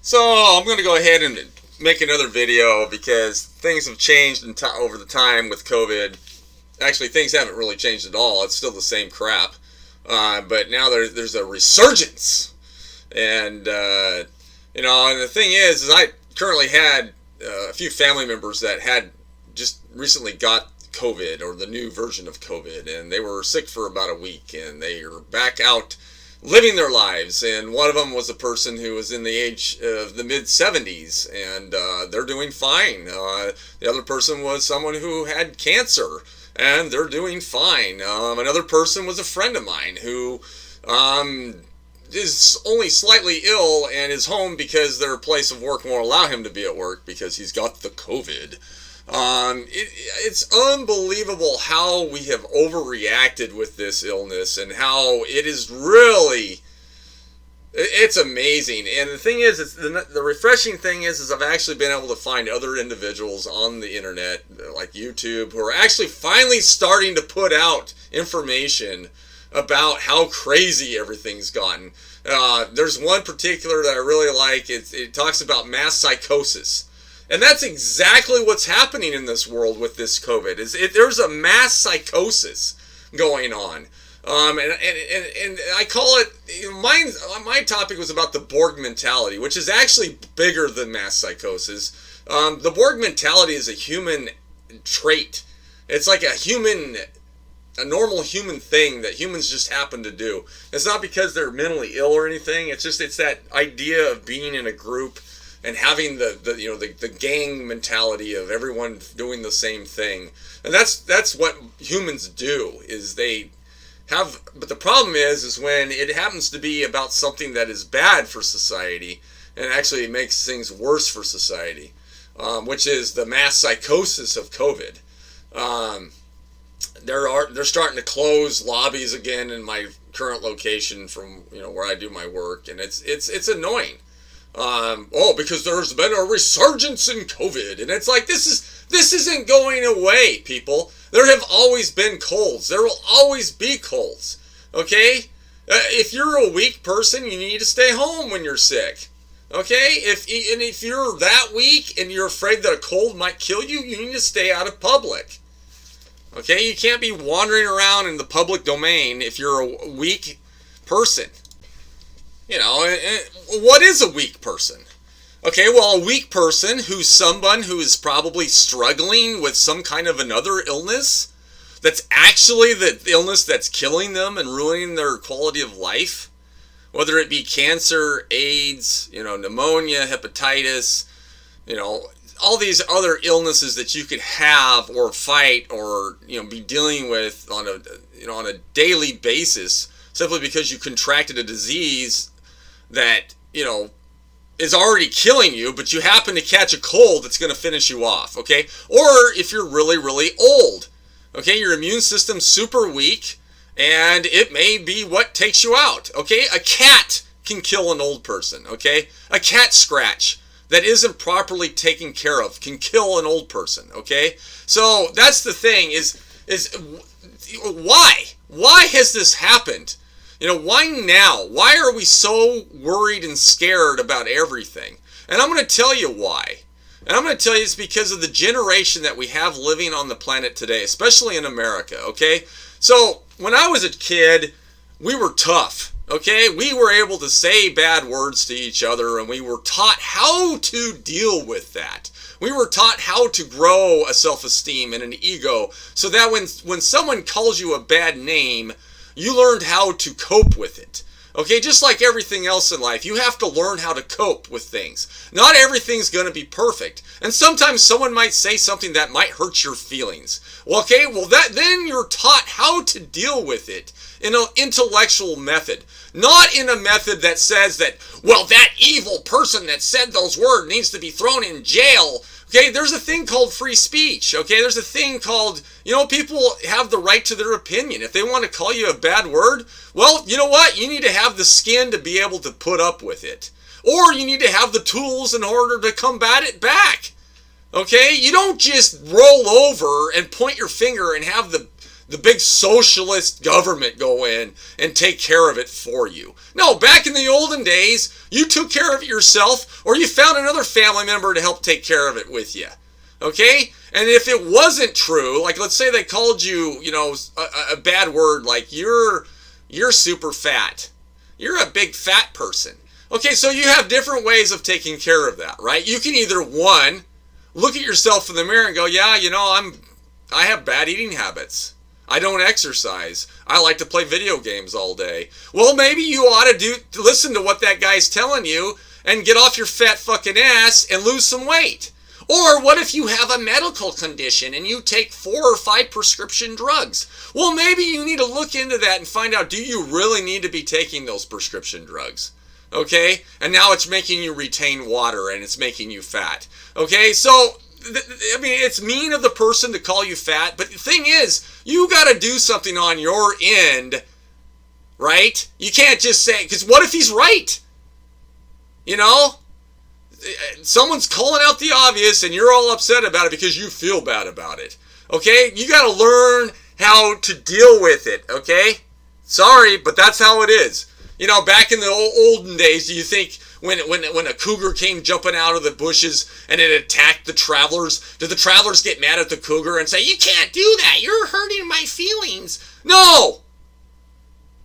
So I'm going to go ahead and make another video because things have changed over the time with COVID. Actually, things haven't really changed at all. It's still the same crap. But now there's a resurgence. And, and the thing is I currently had a few family members that had just recently got COVID, or the new version of COVID, and they were sick for about a week, and they are back out living their lives. And one of them was a person who was in the age of the mid-70s, and they're doing fine. The other person was someone who had cancer, and they're doing fine. Another person was a friend of mine who is only slightly ill and is home because their place of work won't allow him to be at work because he's got the COVID. It's unbelievable how we have overreacted with this illness, and how it is really, it's amazing. And the thing is, the refreshing thing is I've actually been able to find other individuals on the internet, like YouTube, who are actually finally starting to put out information about how crazy everything's gotten. There's one particular that I really like. It talks about mass psychosis. And that's exactly what's happening in this world with this COVID. There's a mass psychosis going on. And I call it, my topic was about the Borg Mentality, which is actually bigger than mass psychosis. The Borg Mentality is a human trait. It's like a normal human thing that humans just happen to do. It's not because they're mentally ill or anything. It's that idea of being in a group and having the gang mentality of everyone doing the same thing. And that's what humans do, is they have, but the problem is when it happens to be about something that is bad for society, and actually makes things worse for society, which is the mass psychosis of COVID. They're starting to close lobbies again in my current location from where I do my work, and it's annoying. Because there's been a resurgence in COVID, and it's like, this isn't going away, people. There have always been colds. There will always be colds. Okay? If you're a weak person, you need to stay home when you're sick. Okay? If you're that weak and you're afraid that a cold might kill you, you need to stay out of public. Okay? You can't be wandering around in the public domain if you're a weak person. What is a weak person? Okay, well, a weak person who's someone who is probably struggling with some kind of another illness that's actually the illness that's killing them and ruining their quality of life, whether it be cancer, AIDS, pneumonia, hepatitis, all these other illnesses that you could have or fight or be dealing with on a daily basis, simply because you contracted a disease that is already killing you, but you happen to catch a cold that's going to finish you off. Okay, or if you're really, really old, okay, your immune system's super weak, and it may be what takes you out. Okay, a cat can kill an old person. Okay, a cat scratch that isn't properly taken care of can kill an old person. Okay, so that's the thing, is why has this happened? Why now? Why are we so worried and scared about everything? And I'm going to tell you why. And I'm going to tell you it's because of the generation that we have living on the planet today, especially in America, okay? So, when I was a kid, we were tough, okay? We were able to say bad words to each other, and we were taught how to deal with that. We were taught how to grow a self-esteem and an ego, so that when someone calls you a bad name, you learned how to cope with it. Okay, just like everything else in life, you have to learn how to cope with things. Not everything's going to be perfect. And sometimes someone might say something that might hurt your feelings. Well, okay, then you're taught how to deal with it in an intellectual method. Not in a method that says that, well, that evil person that said those words needs to be thrown in jail. Okay, there's a thing called free speech. Okay, there's a thing called, people have the right to their opinion. If they want to call you a bad word, well, you know what? You need to have the skin to be able to put up with it. Or you need to have the tools in order to combat it back. Okay, you don't just roll over and point your finger and have the the big socialist government go in and take care of it for you. No, back in the olden days, you took care of it yourself, or you found another family member to help take care of it with you. Okay? And if it wasn't true, like let's say they called you, a bad word, like you're super fat. You're a big fat person. Okay, so you have different ways of taking care of that, right? You can either, one, look at yourself in the mirror and go, yeah, I have bad eating habits. I don't exercise. I like to play video games all day. Well, maybe you ought to listen to what that guy's telling you and get off your fat fucking ass and lose some weight. Or what if you have a medical condition and you take 4 or 5 prescription drugs? Well, maybe you need to look into that and find out, do you really need to be taking those prescription drugs? Okay? And now it's making you retain water and it's making you fat. Okay? So, it's mean of the person to call you fat, but the thing is, you got to do something on your end, right? You can't just say, because what if he's right? Someone's calling out the obvious and you're all upset about it because you feel bad about it. Okay? You got to learn how to deal with it, okay? Sorry, but that's how it is. Back in the olden days, do you think when a cougar came jumping out of the bushes and it attacked the travelers, did the travelers get mad at the cougar and say, you can't do that, you're hurting my feelings? No!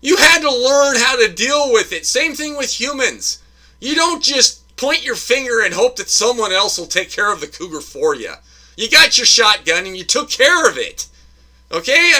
You had to learn how to deal with it. Same thing with humans. You don't just point your finger and hope that someone else will take care of the cougar for you. You got your shotgun and you took care of it. Okay?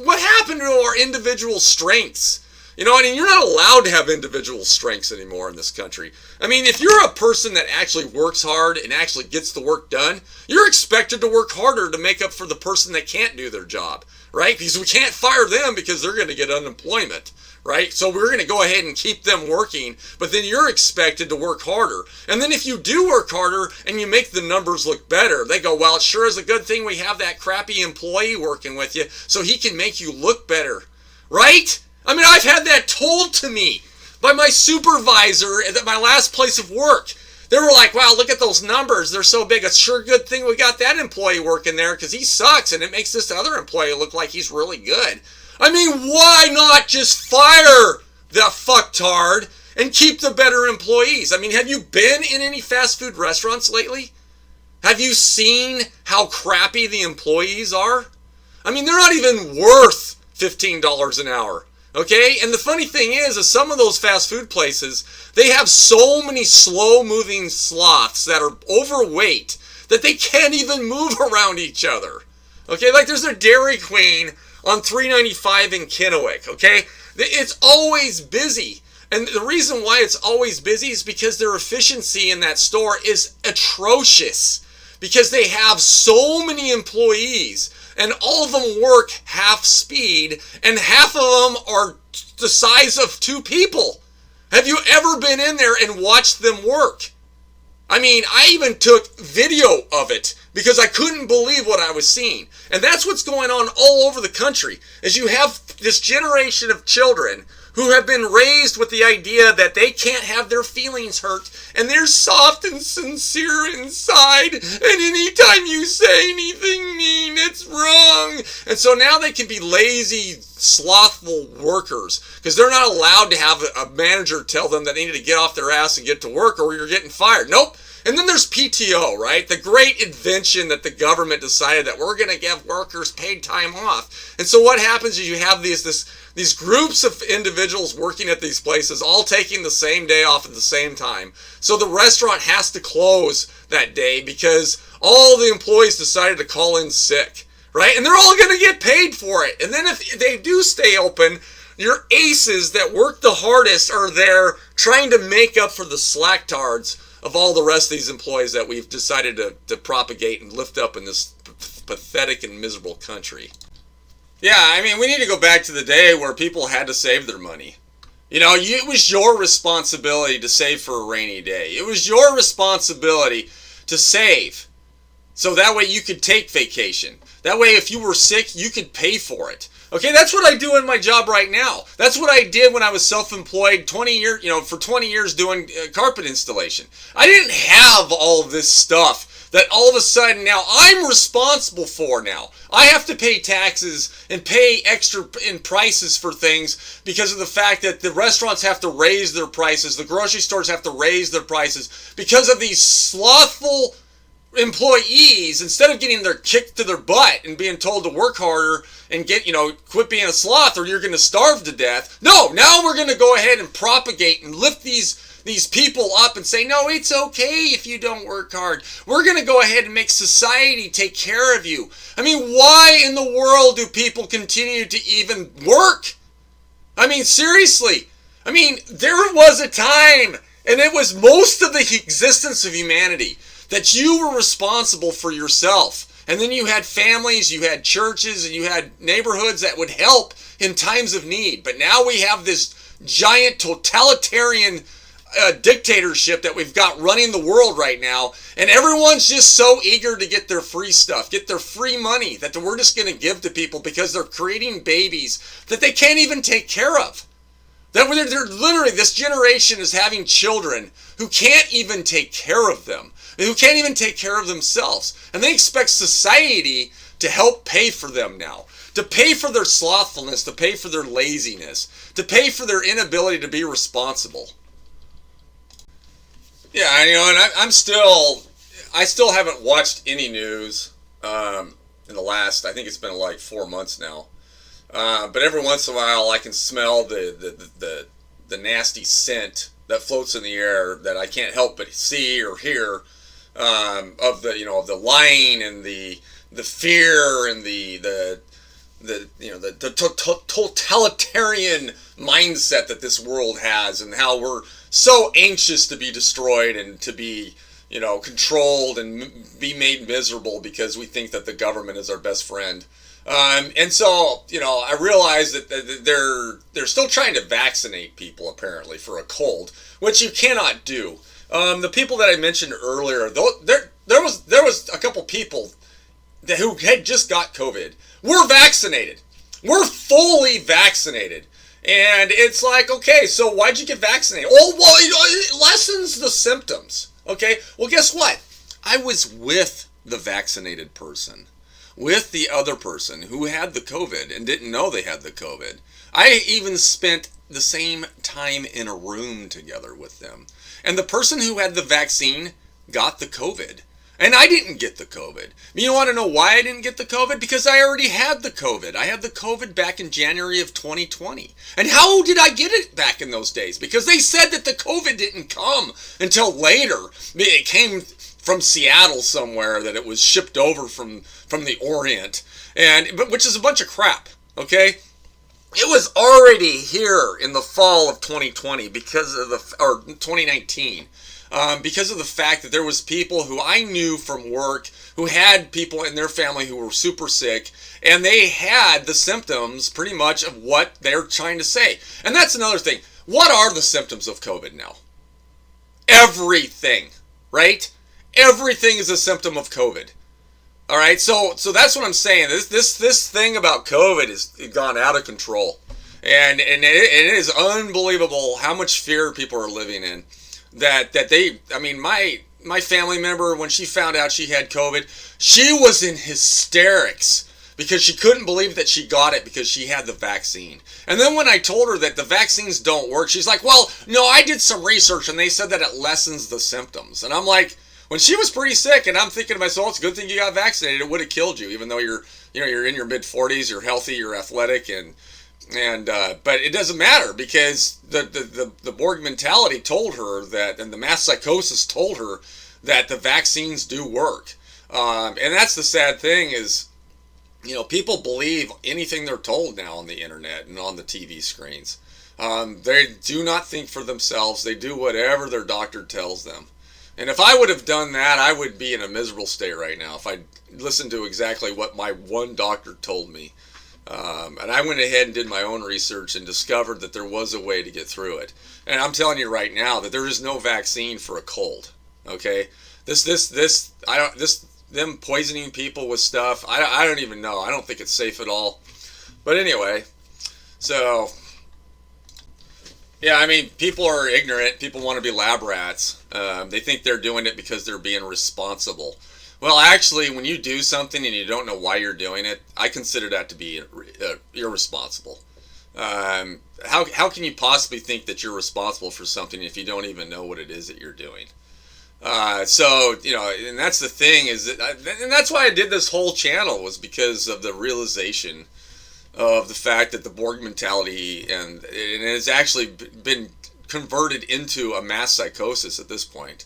What happened to our individual strengths? You're not allowed to have individual strengths anymore in this country. If you're a person that actually works hard and actually gets the work done, you're expected to work harder to make up for the person that can't do their job, right? Because we can't fire them because they're going to get unemployment, right? So we're going to go ahead and keep them working, but then you're expected to work harder. And then if you do work harder and you make the numbers look better, they go, well, it sure is a good thing we have that crappy employee working with you so he can make you look better, right? I've had that told to me by my supervisor at my last place of work. They were like, wow, look at those numbers. They're so big. It's sure a good thing we got that employee working there because he sucks and it makes this other employee look like he's really good. Why not just fire the fucktard and keep the better employees? Have you been in any fast food restaurants lately? Have you seen how crappy the employees are? They're not even worth $15 an hour. Okay? And the funny thing is some of those fast food places, they have so many slow-moving sloths that are overweight that they can't even move around each other. Okay? Like there's a Dairy Queen on 395 in Kennewick. Okay? It's always busy. And the reason why it's always busy is because their efficiency in that store is atrocious. Because they have so many employees. And all of them work half speed, and half of them are the size of 2 people. Have you ever been in there and watched them work? I even took video of it because I couldn't believe what I was seeing. And that's what's going on all over the country, is you have this generation of children who have been raised with the idea that they can't have their feelings hurt, and they're soft and sincere inside, and anytime you say anything mean, it's wrong. And so now they can be lazy, slothful workers, because they're not allowed to have a manager tell them that they need to get off their ass and get to work or you're getting fired. Nope. And then there's PTO, right? The great invention that the government decided that we're going to give workers paid time off. And so what happens is you have these groups of individuals working at these places all taking the same day off at the same time. So the restaurant has to close that day because all the employees decided to call in sick, right? And they're all going to get paid for it. And then if they do stay open, your aces that work the hardest are there trying to make up for the slacktards of all the rest of these employees that we've decided to propagate and lift up in this pathetic and miserable country. Yeah, we need to go back to the day where people had to save their money. It was your responsibility to save for a rainy day. It was your responsibility to save. So that way you could take vacation. That way if you were sick, you could pay for it. Okay, that's what I do in my job right now. That's what I did when I was self-employed 20 years, for 20 years doing carpet installation. I didn't have all of this stuff that all of a sudden now I'm responsible for now. I have to pay taxes and pay extra in prices for things because of the fact that the restaurants have to raise their prices, the grocery stores have to raise their prices because of these slothful employees. Instead of getting their kicked to their butt and being told to work harder and get, quit being a sloth or you're going to starve to death. No, now we're going to go ahead and propagate and lift these people up and say, no, it's okay if you don't work hard. We're going to go ahead and make society take care of you. I mean, why in the world do people continue to even work? I mean, seriously. I mean, there was a time, and it was most of the existence of humanity, that you were responsible for yourself. And then you had families, you had churches, and you had neighborhoods that would help in times of need. But now we have this giant totalitarian dictatorship that we've got running the world right now, and everyone's just so eager to get their free stuff, get their free money that we're just going to give to people because they're creating babies that they can't even take care of. That they're literally, this generation is having children who can't even take care of them, who can't even take care of themselves, and they expect society to help pay for them now, to pay for their slothfulness, to pay for their laziness, to pay for their inability to be responsible. Yeah, and I still haven't watched any news in the last, I think it's been like 4 months now. But every once in a while I can smell the nasty scent that floats in the air that I can't help but see or hear, of the lying and the fear and the totalitarian mindset that this world has, and how we're so anxious to be destroyed and to be, controlled and be made miserable because we think that the government is our best friend. And so, I realize that they're still trying to vaccinate people apparently for a cold, which you cannot do. The people that I mentioned earlier, there was a couple people who had just got COVID. We're vaccinated. We're fully vaccinated. And it's like, okay, so why'd you get vaccinated? Oh, well, it lessens the symptoms. Okay, well, guess what? I was with the vaccinated person, with the other person who had the COVID and didn't know they had the COVID. I even spent the same time in a room together with them. And the person who had the vaccine got the COVID. And I didn't get the COVID. You want to know why I didn't get the COVID? Because I already had the COVID. I had the COVID back in January of 2020. And how did I get it back in those days? Because they said that the COVID didn't come until later. It came from Seattle somewhere, that it was shipped over from the Orient, which is a bunch of crap, okay? It was already here in the fall of 2020 or 2019. Because of the fact that there was people who I knew from work who had people in their family who were super sick, and they had the symptoms pretty much of what they're trying to say. And that's another thing. What are the symptoms of COVID now? Everything, right? Everything is a symptom of COVID. All right, so that's what I'm saying. This thing about COVID has gone out of control, and it is unbelievable how much fear people are living in. My family member, when she found out she had COVID, she was in hysterics because she couldn't believe that she got it because she had the vaccine. And then when I told her that the vaccines don't work, she's like, well, no, I did some research and they said that it lessens the symptoms. And I'm like, when she was pretty sick, and I'm thinking to myself, it's a good thing you got vaccinated. It would have killed you, even though you're in your mid 40s, you're healthy, you're athletic, but it doesn't matter because the Borg Mentality told her that, and the mass psychosis told her that the vaccines do work. And that's the sad thing is, people believe anything they're told now on the internet and on the TV screens. They do not think for themselves. They do whatever their doctor tells them. And if I would have done that, I would be in a miserable state right now if I listened to exactly what my one doctor told me. And I went ahead and did my own research and discovered that there was a way to get through it. And I'm telling you right now that there is no vaccine for a cold. Okay, them poisoning people with stuff. I don't even know. I don't think it's safe at all. But anyway, so yeah, people are ignorant. People want to be lab rats. They think they're doing it because they're being responsible. Well, actually, when you do something and you don't know why you're doing it, I consider that to be irresponsible. How can you possibly think that you're responsible for something if you don't even know what it is that you're doing? So, and that's the thing and that's why I did this whole channel, was because of the realization of the fact that the Borg mentality and it has actually been converted into a mass psychosis at this point.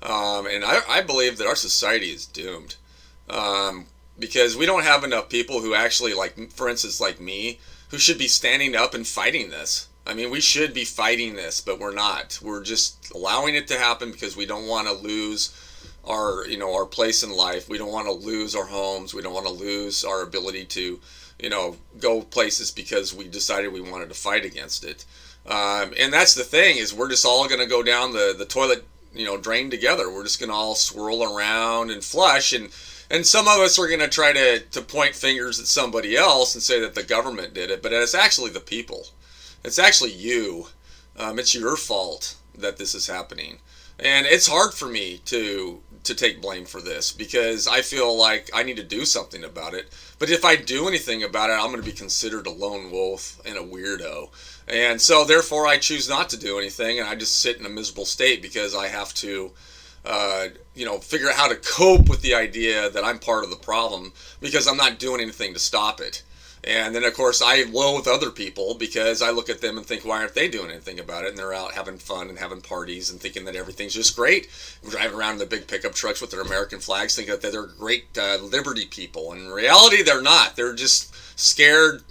And I believe that our society is doomed. Because we don't have enough people who actually, like, for instance, like me, who should be standing up and fighting this. I mean, we should be fighting this, but we're not. We're just allowing it to happen because we don't want to lose our place in life. We don't want to lose our homes. We don't want to lose our ability to, go places because we decided we wanted to fight against it. And that's the thing, is we're just all going to go down the toilet, drain together. We're just going to all swirl around and flush, and some of us are going to try to point fingers at somebody else and say that the government did it, but it's actually the people. It's actually you. It's your fault that this is happening. And it's hard for me to take blame for this because I feel like I need to do something about it. But if I do anything about it, I'm going to be considered a lone wolf and a weirdo. And so therefore I choose not to do anything, and I just sit in a miserable state because I have to figure out how to cope with the idea that I'm part of the problem because I'm not doing anything to stop it. And then, of course, I loathe other people because I look at them and think, why aren't they doing anything about it? And they're out having fun and having parties and thinking that everything's just great. Driving around in the big pickup trucks with their American flags, thinking that they're great liberty people. And in reality, they're not. They're just scared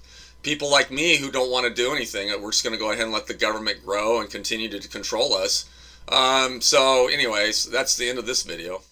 people like me who don't want to do anything. We're just going to go ahead and let the government grow and continue to control us. So anyways, that's the end of this video.